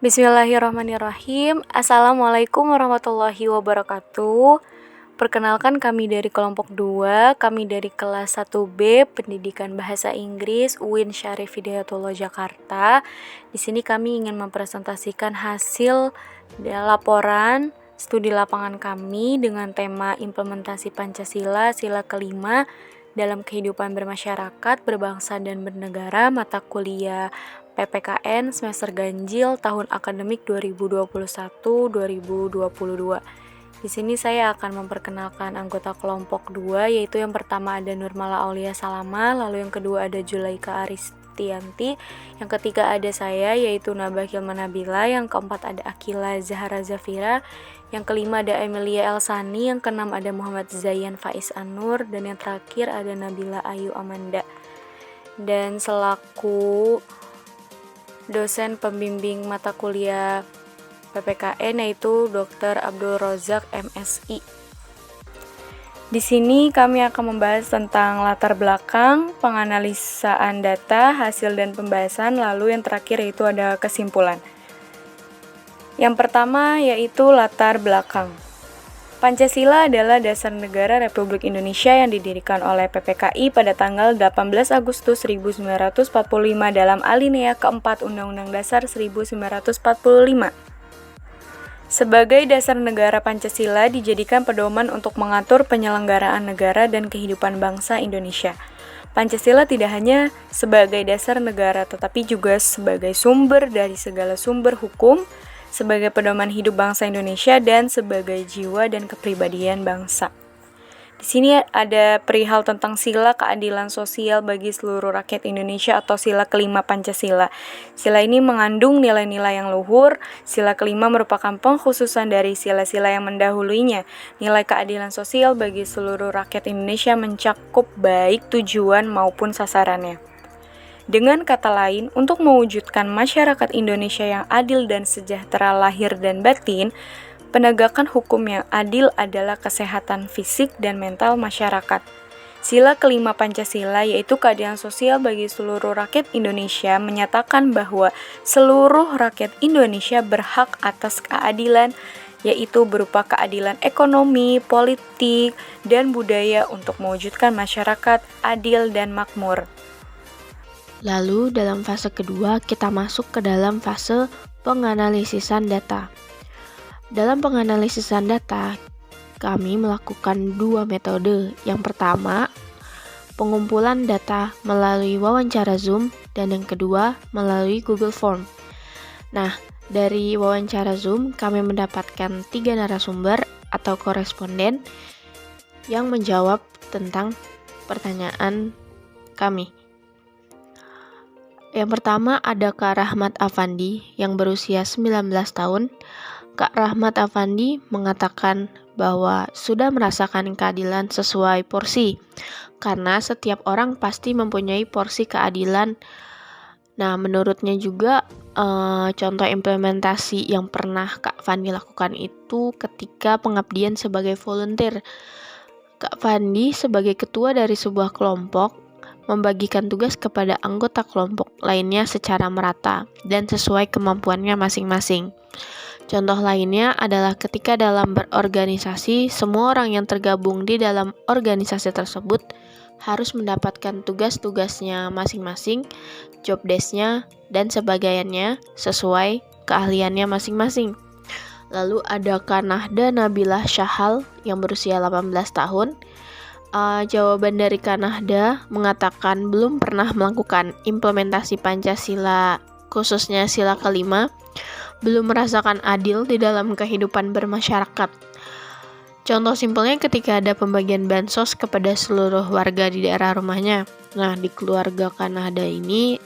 Bismillahirrahmanirrahim. Assalamualaikum warahmatullahi wabarakatuh. Perkenalkan, kami dari kelompok 2, kami dari kelas 1B Pendidikan Bahasa Inggris UIN Syarif Hidayatullah Jakarta. Di sini kami ingin mempresentasikan hasil laporan studi lapangan kami dengan tema implementasi Pancasila sila kelima dalam kehidupan bermasyarakat, berbangsa dan bernegara, mata kuliah PPKN semester ganjil tahun akademik 2021-2022. Di sini saya akan memperkenalkan anggota kelompok 2, yaitu yang pertama ada Nurmala Aulia Salama, lalu yang kedua ada Julaika Aristianti, yang ketiga ada saya yaitu Nabah Hilman Nabila, yang keempat ada Akila Zahara Zafira, yang kelima ada Emilia Elsani, yang keenam ada Muhammad Zayan Faiz Anur, dan yang terakhir ada Nabila Ayu Amanda. Dan selaku dosen pembimbing mata kuliah PPKN yaitu Dr. Abdul Rozak MSI. Di sini kami akan membahas tentang latar belakang, penganalisaan data, hasil dan pembahasan, lalu yang terakhir yaitu ada kesimpulan. Yang pertama yaitu latar belakang. Pancasila adalah dasar negara Republik Indonesia yang didirikan oleh PPKI pada tanggal 18 Agustus 1945 dalam alinea keempat Undang-Undang Dasar 1945. Sebagai dasar negara, Pancasila dijadikan pedoman untuk mengatur penyelenggaraan negara dan kehidupan bangsa Indonesia. Pancasila tidak hanya sebagai dasar negara, tetapi juga sebagai sumber dari segala sumber hukum, sebagai pedoman hidup bangsa Indonesia, dan sebagai jiwa dan kepribadian bangsa. Di sini ada perihal tentang sila keadilan sosial bagi seluruh rakyat Indonesia atau sila kelima Pancasila. Sila ini mengandung nilai-nilai yang luhur. Sila kelima merupakan pengkhususan dari sila-sila yang mendahuluinya. Nilai keadilan sosial bagi seluruh rakyat Indonesia mencakup baik tujuan maupun sasarannya. Dengan kata lain, untuk mewujudkan masyarakat Indonesia yang adil dan sejahtera lahir dan batin, penegakan hukum yang adil adalah kesehatan fisik dan mental masyarakat. Sila kelima Pancasila yaitu keadilan sosial bagi seluruh rakyat Indonesia menyatakan bahwa seluruh rakyat Indonesia berhak atas keadilan, yaitu berupa keadilan ekonomi, politik, dan budaya untuk mewujudkan masyarakat adil dan makmur. Lalu dalam fase kedua kita masuk ke dalam fase penganalisisan data. Dalam penganalisisan data, kami melakukan dua metode. Yang pertama, pengumpulan data melalui wawancara Zoom, dan yang kedua, melalui Google Form. Nah, dari wawancara Zoom, kami mendapatkan 3 narasumber atau koresponden yang menjawab tentang pertanyaan kami. Yang pertama ada Kak Rahmat Afandi yang berusia 19 tahun. Kak Rahmat Afandi mengatakan bahwa sudah merasakan keadilan sesuai porsi, karena setiap orang pasti mempunyai porsi keadilan. Nah, menurutnya juga contoh implementasi yang pernah Kak Fandi lakukan itu ketika pengabdian sebagai volunteer. Kak Fandi sebagai ketua dari sebuah kelompok membagikan tugas kepada anggota kelompok lainnya secara merata dan sesuai kemampuannya masing-masing. Contoh lainnya adalah ketika dalam berorganisasi, semua orang yang tergabung di dalam organisasi tersebut harus mendapatkan tugas-tugasnya masing-masing, job desk-nya, dan sebagainya sesuai keahliannya masing-masing. Lalu ada Kak Nahda Nabilah Syahal yang berusia 18 tahun. Jawaban dari Kak Nahda mengatakan belum pernah melakukan implementasi Pancasila, khususnya sila kelima, belum merasakan adil di dalam kehidupan bermasyarakat. Contoh simpelnya ketika ada pembagian bansos kepada seluruh warga di daerah rumahnya. Nah, di keluarga Kak Nahda ini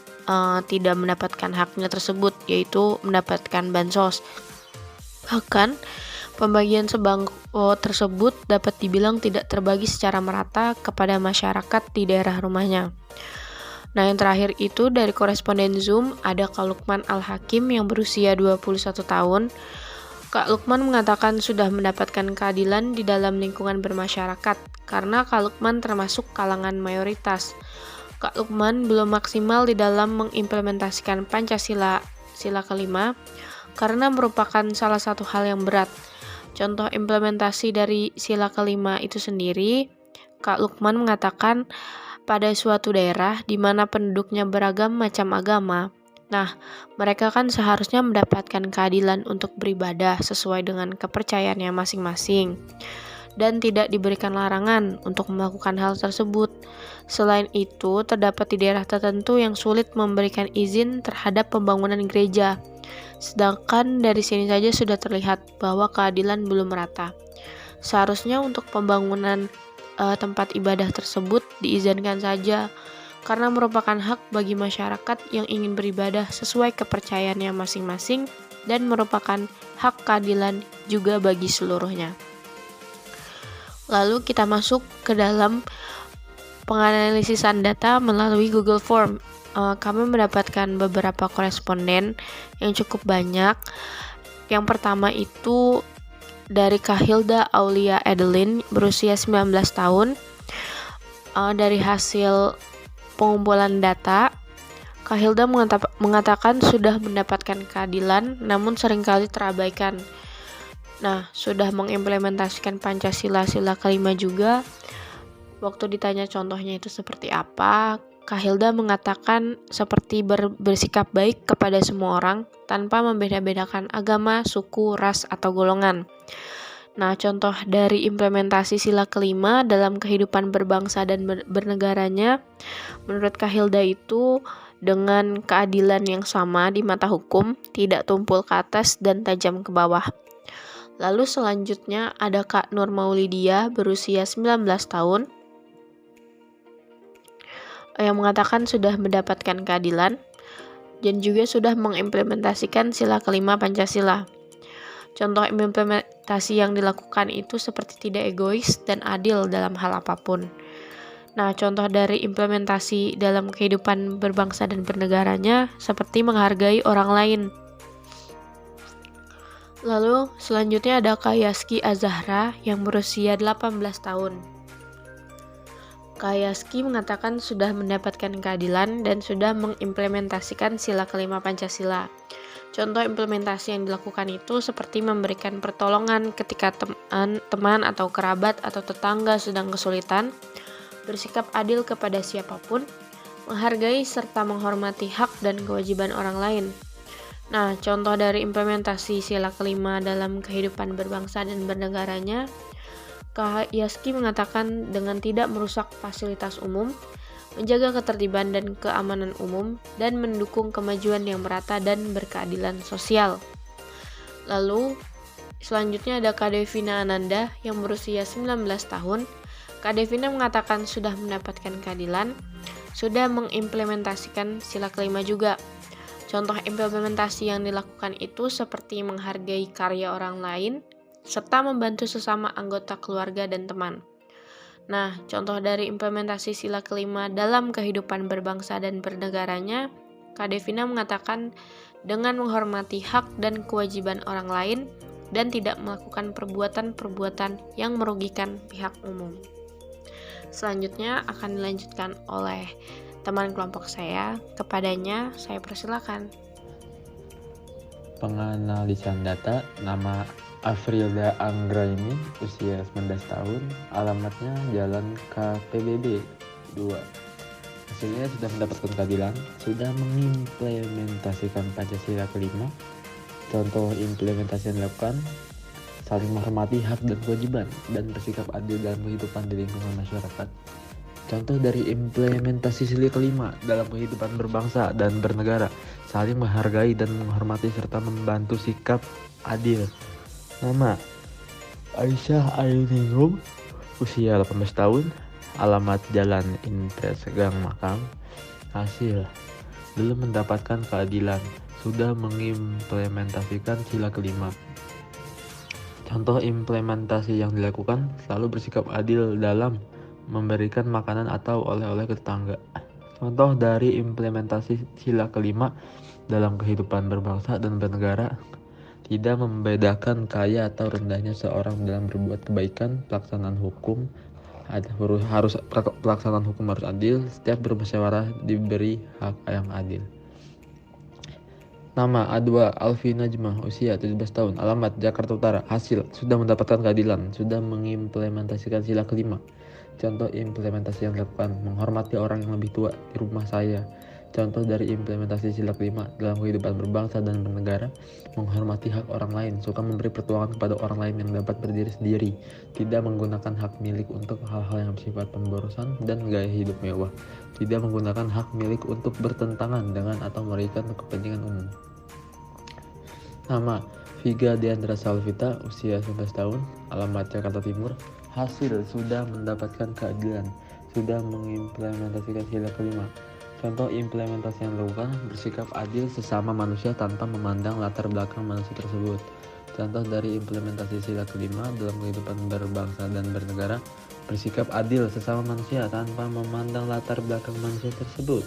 tidak mendapatkan haknya tersebut, yaitu mendapatkan bansos. Bahkan pembagian sembako tersebut dapat dibilang tidak terbagi secara merata kepada masyarakat di daerah rumahnya. Nah, yang terakhir itu dari koresponden Zoom ada Kak Lukman Al-Hakim yang berusia 21 tahun. Kak Lukman mengatakan sudah mendapatkan keadilan di dalam lingkungan bermasyarakat karena Kak Lukman termasuk kalangan mayoritas. Kak Lukman belum maksimal di dalam mengimplementasikan Pancasila sila kelima karena merupakan salah satu hal yang berat. Contoh implementasi dari sila kelima itu sendiri, Kak Lukman mengatakan pada suatu daerah di mana penduduknya beragam macam agama, nah, mereka kan seharusnya mendapatkan keadilan untuk beribadah sesuai dengan kepercayaannya masing-masing dan tidak diberikan larangan untuk melakukan hal tersebut. Selain itu, terdapat di daerah tertentu yang sulit memberikan izin terhadap pembangunan gereja. Sedangkan dari sini saja sudah terlihat bahwa keadilan belum merata. Seharusnya untuk pembangunan tempat ibadah tersebut diizinkan saja karena merupakan hak bagi masyarakat yang ingin beribadah sesuai kepercayaannya masing-masing dan merupakan hak keadilan juga bagi seluruhnya. Lalu kita masuk ke dalam penganalisisan data melalui Google Form. Kami mendapatkan beberapa koresponden yang cukup banyak. Yang pertama itu dari Kak Hilda Aulia Edelin berusia 19 tahun. Dari hasil pengumpulan data, Kak Hilda mengatakan sudah mendapatkan keadilan namun seringkali terabaikan. Nah, sudah mengimplementasikan Pancasila sila kelima juga. Waktu ditanya contohnya itu seperti apa, Kak Hilda mengatakan seperti bersikap baik kepada semua orang tanpa membeda-bedakan agama, suku, ras, atau golongan. Nah, contoh dari implementasi sila kelima dalam kehidupan berbangsa dan bernegaranya, menurut Kak Hilda itu dengan keadilan yang sama di mata hukum, tidak tumpul ke atas dan tajam ke bawah. Lalu selanjutnya ada Kak Nur Maulidia berusia 19 tahun yang mengatakan sudah mendapatkan keadilan dan juga sudah mengimplementasikan sila kelima Pancasila. Contoh implementasi yang dilakukan itu seperti tidak egois dan adil dalam hal apapun. Nah, contoh dari implementasi dalam kehidupan berbangsa dan bernegaranya seperti menghargai orang lain. Lalu selanjutnya ada Kak Yaski Azahra yang berusia 18 tahun. Kak Yaski mengatakan sudah mendapatkan keadilan dan sudah mengimplementasikan sila kelima Pancasila. Contoh implementasi yang dilakukan itu seperti memberikan pertolongan ketika teman atau kerabat atau tetangga sedang kesulitan, bersikap adil kepada siapapun, menghargai serta menghormati hak dan kewajiban orang lain. Nah, contoh dari implementasi sila kelima dalam kehidupan berbangsa dan bernegaranya, Kak Yaski mengatakan dengan tidak merusak fasilitas umum, menjaga ketertiban dan keamanan umum, dan mendukung kemajuan yang merata dan berkeadilan sosial. Lalu, selanjutnya ada Kak Devina Ananda yang berusia 19 tahun. Kak Devina mengatakan sudah mendapatkan keadilan, sudah mengimplementasikan sila kelima juga. Contoh implementasi yang dilakukan itu seperti menghargai karya orang lain, serta membantu sesama anggota keluarga dan teman. Nah, contoh dari implementasi sila kelima dalam kehidupan berbangsa dan bernegaranya, Kak Devina mengatakan dengan menghormati hak dan kewajiban orang lain dan tidak melakukan perbuatan-perbuatan yang merugikan pihak umum. Selanjutnya akan dilanjutkan oleh teman kelompok saya. Kepadanya, saya persilakan. Penganalisan data, nama Afrilda Anggraini, usia 19 tahun, alamatnya Jalan KPBB 2. Hasilnya sudah mendapatkan keadilan, sudah mengimplementasikan Pancasila kelima. Contoh implementasi yang dilakukan, saling menghormati hak dan kewajiban, dan bersikap adil dalam kehidupan di lingkungan masyarakat. Contoh dari implementasi sila kelima dalam kehidupan berbangsa dan bernegara, saling menghargai dan menghormati serta membantu sikap adil. Nama Aisyah Ainingrum, usia 18 tahun, alamat Jalan Impres Gang Makam. Hasil, belum mendapatkan keadilan, sudah mengimplementasikan sila kelima. Contoh implementasi yang dilakukan, selalu bersikap adil dalam memberikan makanan atau oleh-oleh ke tetangga. Contoh dari implementasi sila kelima dalam kehidupan berbangsa dan bernegara, tidak membedakan kaya atau rendahnya seorang dalam berbuat kebaikan. Pelaksanaan hukum harus adil, setiap bermusyawarah diberi hak yang adil. Nama A2 Alfi Najmah, usia 17 tahun, alamat Jakarta Utara. Hasil, sudah mendapatkan keadilan, sudah mengimplementasikan sila kelima. Contoh implementasi yang dilakukan, menghormati orang yang lebih tua di rumah saya. Contoh dari implementasi sila kelima dalam kehidupan berbangsa dan bernegara, menghormati hak orang lain, suka memberi pertolongan kepada orang lain yang dapat berdiri sendiri, tidak menggunakan hak milik untuk hal-hal yang bersifat pemborosan dan gaya hidup mewah, tidak menggunakan hak milik untuk bertentangan dengan atau merugikan kepentingan umum. Nama, Viga Diandra Salvita, usia 19 tahun, alamat Jakarta Timur. Hasil, sudah mendapatkan keadilan, sudah mengimplementasikan sila kelima. Contoh implementasi yang dilakukan, bersikap adil sesama manusia tanpa memandang latar belakang manusia tersebut. Contoh dari implementasi sila kelima dalam kehidupan berbangsa dan bernegara, bersikap adil sesama manusia tanpa memandang latar belakang manusia tersebut.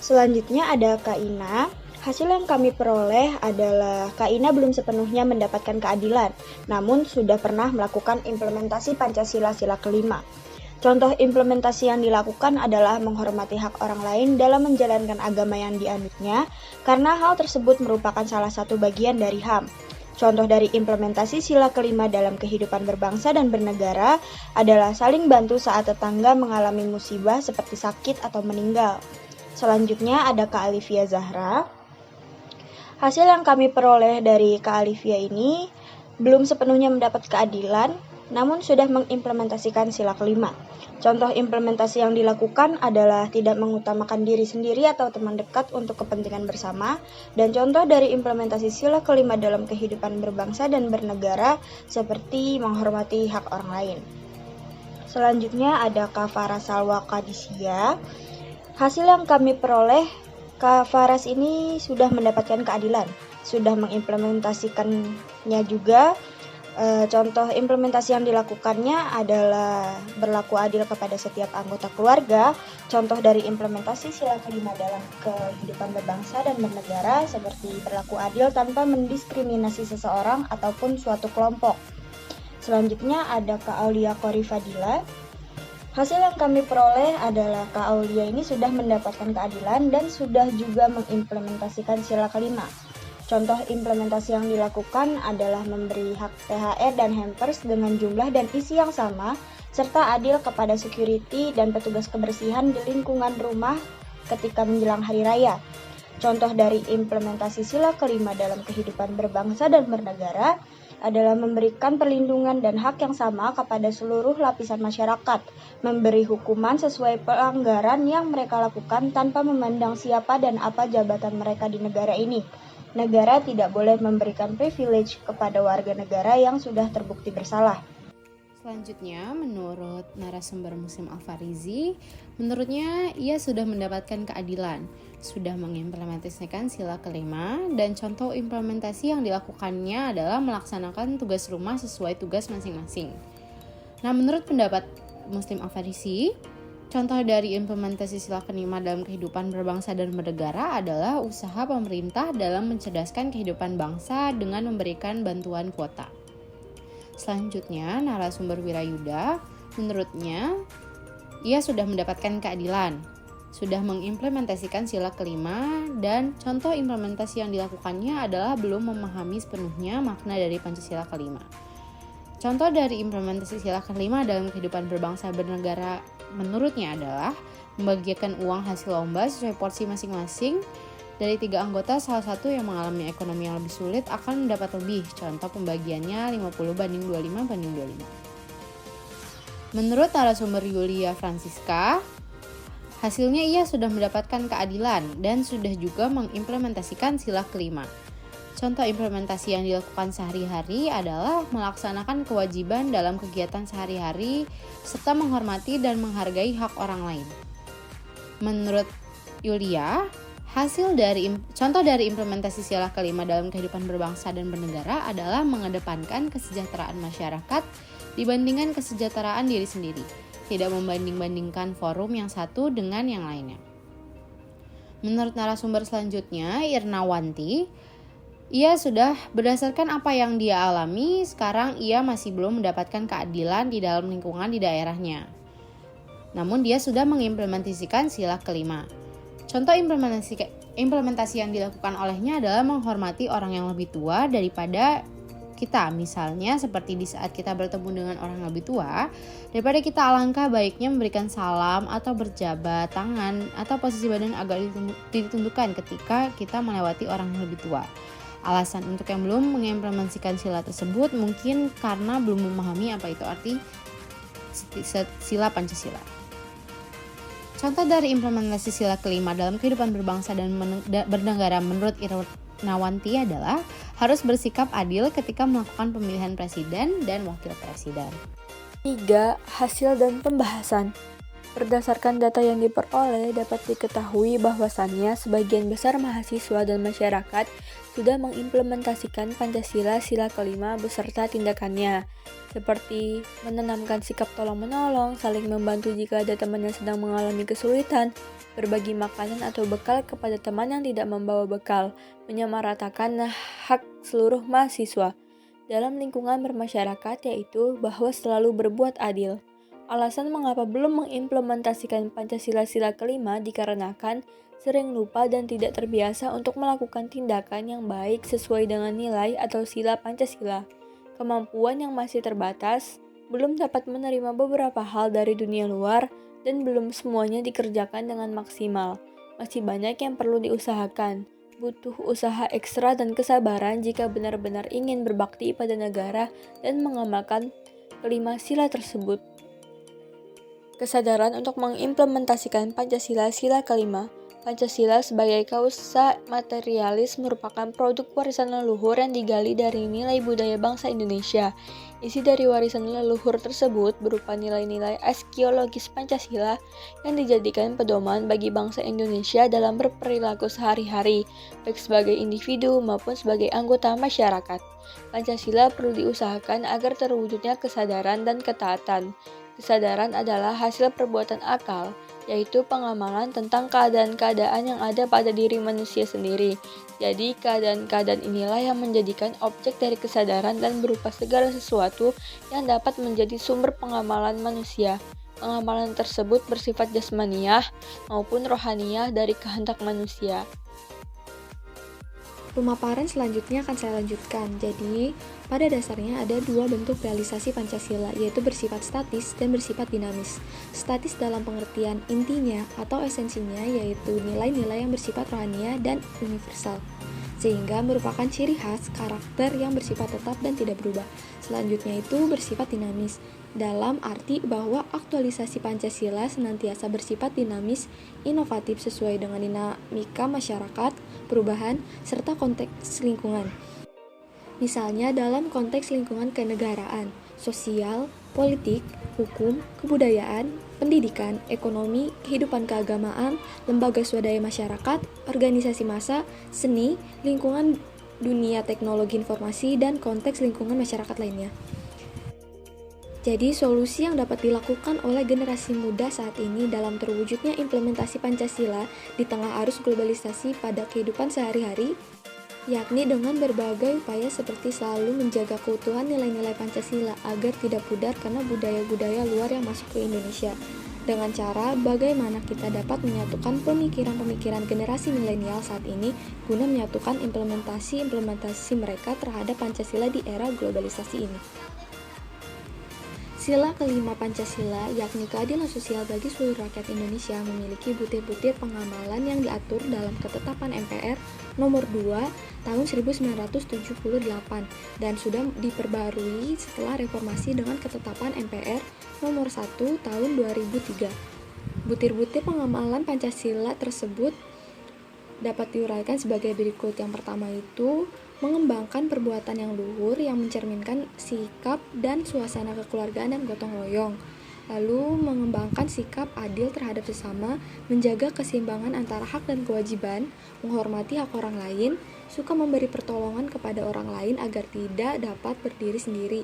Selanjutnya ada Kak Ina. Hasil yang kami peroleh adalah Kak Ina belum sepenuhnya mendapatkan keadilan, namun sudah pernah melakukan implementasi Pancasila sila kelima. Contoh implementasi yang dilakukan adalah menghormati hak orang lain dalam menjalankan agama yang dianutnya, karena hal tersebut merupakan salah satu bagian dari HAM. Contoh dari implementasi sila kelima dalam kehidupan berbangsa dan bernegara adalah saling bantu saat tetangga mengalami musibah seperti sakit atau meninggal. Selanjutnya ada Kak Alivia Zahra. Hasil yang kami peroleh dari Kak Alivia ini belum sepenuhnya mendapat keadilan, namun sudah mengimplementasikan sila kelima. Contoh implementasi yang dilakukan adalah tidak mengutamakan diri sendiri atau teman dekat untuk kepentingan bersama, dan contoh dari implementasi sila kelima dalam kehidupan berbangsa dan bernegara seperti menghormati hak orang lain. Selanjutnya ada Kak Farah Salwa Kadisia. Hasil yang kami peroleh, Kak Faras ini sudah mendapatkan keadilan, sudah mengimplementasikannya juga. Contoh implementasi yang dilakukannya adalah berlaku adil kepada setiap anggota keluarga. Contoh dari implementasi sila kelima dalam kehidupan berbangsa dan bernegara seperti berlaku adil tanpa mendiskriminasi seseorang ataupun suatu kelompok. Selanjutnya ada Kak Aulia Kori Fadila. Hasil yang kami peroleh adalah Kak Aulia ini sudah mendapatkan keadilan dan sudah juga mengimplementasikan sila kelima. Contoh implementasi yang dilakukan adalah memberi hak THR dan hampers dengan jumlah dan isi yang sama, serta adil kepada security dan petugas kebersihan di lingkungan rumah ketika menjelang hari raya. Contoh dari implementasi sila kelima dalam kehidupan berbangsa dan bernegara adalah memberikan perlindungan dan hak yang sama kepada seluruh lapisan masyarakat, memberi hukuman sesuai pelanggaran yang mereka lakukan tanpa memandang siapa dan apa jabatan mereka di negara ini. Negara tidak boleh memberikan privilege kepada warga negara yang sudah terbukti bersalah. Selanjutnya, menurut narasumber Muslim Al-Farizi, menurutnya ia sudah mendapatkan keadilan, sudah mengimplementasikan sila kelima, dan contoh implementasi yang dilakukannya adalah melaksanakan tugas rumah sesuai tugas masing-masing. Nah, menurut pendapat Muslim Al-Farizi, contoh dari implementasi sila kelima dalam kehidupan berbangsa dan bernegara adalah usaha pemerintah dalam mencerdaskan kehidupan bangsa dengan memberikan bantuan kuota. Selanjutnya, narasumber Wirayuda, menurutnya ia sudah mendapatkan keadilan, sudah mengimplementasikan sila kelima, dan contoh implementasi yang dilakukannya adalah belum memahami sepenuhnya makna dari Pancasila kelima. Contoh dari implementasi sila kelima dalam kehidupan berbangsa bernegara menurutnya adalah membagikan uang hasil lomba sesuai porsi masing-masing. Dari 3 anggota, salah satu yang mengalami ekonomi yang lebih sulit akan mendapat lebih. Contoh pembagiannya 50/25/25. Menurut narasumber Yulia Francisca, hasilnya ia sudah mendapatkan keadilan dan sudah juga mengimplementasikan sila kelima. Contoh implementasi yang dilakukan sehari-hari adalah melaksanakan kewajiban dalam kegiatan sehari-hari serta menghormati dan menghargai hak orang lain. Menurut Yulia, contoh dari implementasi sila kelima dalam kehidupan berbangsa dan bernegara adalah mengedepankan kesejahteraan masyarakat dibandingkan kesejahteraan diri sendiri, tidak membanding-bandingkan forum yang satu dengan yang lainnya. Menurut narasumber selanjutnya, Irnawanti, ia sudah berdasarkan apa yang dia alami, sekarang ia masih belum mendapatkan keadilan di dalam lingkungan di daerahnya. Namun dia sudah mengimplementasikan sila kelima. Contoh Implementasi yang dilakukan olehnya adalah menghormati orang yang lebih tua daripada kita. Misalnya seperti di saat kita bertemu dengan orang yang lebih tua, daripada kita alangkah baiknya memberikan salam atau berjabat tangan atau posisi badan agak ditundukkan ketika kita melewati orang yang lebih tua. Alasan untuk yang belum mengimplementasikan sila tersebut mungkin karena belum memahami apa itu arti sila Pancasila. Contoh dari implementasi sila kelima dalam kehidupan berbangsa dan bernegara menurut Irnawanti adalah harus bersikap adil ketika melakukan pemilihan presiden dan wakil presiden. 3. Hasil dan pembahasan. Berdasarkan data yang diperoleh, dapat diketahui bahwasannya sebagian besar mahasiswa dan masyarakat sudah mengimplementasikan Pancasila sila kelima beserta tindakannya, seperti menanamkan sikap tolong-menolong, saling membantu jika ada teman yang sedang mengalami kesulitan, berbagi makanan atau bekal kepada teman yang tidak membawa bekal, menyamaratakan hak seluruh mahasiswa dalam lingkungan bermasyarakat, yaitu bahwa selalu berbuat adil. Alasan mengapa belum mengimplementasikan Pancasila sila kelima dikarenakan sering lupa dan tidak terbiasa untuk melakukan tindakan yang baik sesuai dengan nilai atau sila Pancasila. Kemampuan yang masih terbatas, belum dapat menerima beberapa hal dari dunia luar, dan belum semuanya dikerjakan dengan maksimal. Masih banyak yang perlu diusahakan. Butuh usaha ekstra dan kesabaran jika benar-benar ingin berbakti pada negara dan mengamalkan kelima sila tersebut. Kesadaran untuk mengimplementasikan Pancasila sila kelima. Pancasila sebagai kausa materialis merupakan produk warisan leluhur yang digali dari nilai budaya bangsa Indonesia. Isi dari warisan leluhur tersebut berupa nilai-nilai aksiologis Pancasila yang dijadikan pedoman bagi bangsa Indonesia dalam berperilaku sehari-hari, baik sebagai individu maupun sebagai anggota masyarakat. Pancasila perlu diusahakan agar terwujudnya kesadaran dan ketaatan. Kesadaran adalah hasil perbuatan akal, yaitu pengamalan tentang keadaan-keadaan yang ada pada diri manusia sendiri. Jadi, keadaan-keadaan inilah yang menjadikan objek dari kesadaran dan berupa segala sesuatu yang dapat menjadi sumber pengamalan manusia. Pengamalan tersebut bersifat jasmaniah maupun rohaniah dari kehendak manusia. Pemaparan selanjutnya akan saya lanjutkan. Jadi, pada dasarnya ada dua bentuk realisasi Pancasila, yaitu bersifat statis dan bersifat dinamis. Statis dalam pengertian intinya atau esensinya yaitu nilai-nilai yang bersifat rohaniah dan universal, sehingga merupakan ciri khas karakter yang bersifat tetap dan tidak berubah. Selanjutnya itu bersifat dinamis, dalam arti bahwa aktualisasi Pancasila senantiasa bersifat dinamis, inovatif sesuai dengan dinamika masyarakat, perubahan, serta konteks lingkungan. Misalnya dalam konteks lingkungan kenegaraan, sosial, politik, hukum, kebudayaan, pendidikan, ekonomi, kehidupan keagamaan, lembaga swadaya masyarakat, organisasi massa, seni, lingkungan dunia teknologi informasi, dan konteks lingkungan masyarakat lainnya. Jadi, solusi yang dapat dilakukan oleh generasi muda saat ini dalam terwujudnya implementasi Pancasila di tengah arus globalisasi pada kehidupan sehari-hari, yakni dengan berbagai upaya seperti selalu menjaga keutuhan nilai-nilai Pancasila agar tidak pudar karena budaya-budaya luar yang masuk ke Indonesia. Dengan cara bagaimana kita dapat menyatukan pemikiran-pemikiran generasi milenial saat ini guna menyatukan implementasi mereka terhadap Pancasila di era globalisasi ini. Sila kelima Pancasila, yakni keadilan sosial bagi seluruh rakyat Indonesia, memiliki butir-butir pengamalan yang diatur dalam Ketetapan MPR Nomor 2 Tahun 1978 dan sudah diperbarui setelah reformasi dengan Ketetapan MPR Nomor 1 Tahun 2003. Butir-butir pengamalan Pancasila tersebut dapat diuraikan sebagai berikut. Yang pertama itu mengembangkan perbuatan yang luhur yang mencerminkan sikap dan suasana kekeluargaan dan gotong royong. Lalu mengembangkan sikap adil terhadap sesama, menjaga keseimbangan antara hak dan kewajiban, menghormati hak orang lain, suka memberi pertolongan kepada orang lain agar tidak dapat berdiri sendiri.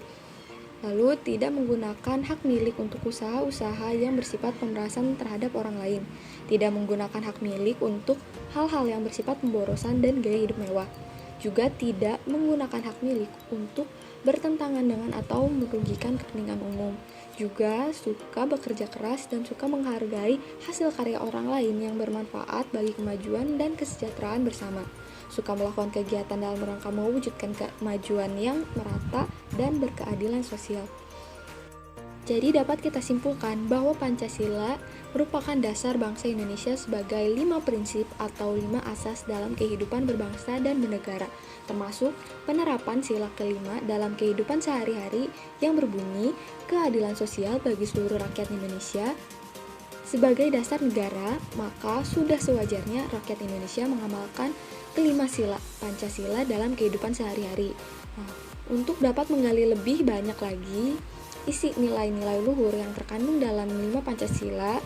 Lalu tidak menggunakan hak milik untuk usaha-usaha yang bersifat pemerasan terhadap orang lain. Tidak menggunakan hak milik untuk hal-hal yang bersifat pemborosan dan gaya hidup mewah. Juga tidak menggunakan hak milik untuk bertentangan dengan atau merugikan kepentingan umum. Juga suka bekerja keras dan suka menghargai hasil karya orang lain yang bermanfaat bagi kemajuan dan kesejahteraan bersama. Suka melakukan kegiatan dalam rangka mewujudkan kemajuan yang merata dan berkeadilan sosial. Jadi dapat kita simpulkan bahwa Pancasila merupakan dasar bangsa Indonesia sebagai 5 prinsip atau 5 asas dalam kehidupan berbangsa dan bernegara, termasuk penerapan sila kelima dalam kehidupan sehari-hari yang berbunyi keadilan sosial bagi seluruh rakyat Indonesia. Sebagai dasar negara, maka sudah sewajarnya rakyat Indonesia mengamalkan kelima sila Pancasila dalam kehidupan sehari-hari. Nah, untuk dapat menggali lebih banyak lagi isi nilai-nilai luhur yang terkandung dalam 5 Pancasila,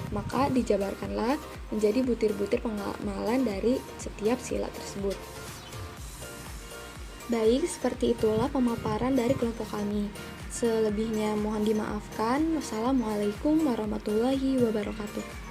maka dijabarkanlah menjadi butir-butir pengamalan dari setiap sila tersebut. Baik, seperti itulah pemaparan dari kelompok kami. Selebihnya mohon dimaafkan. Wassalamualaikum warahmatullahi wabarakatuh.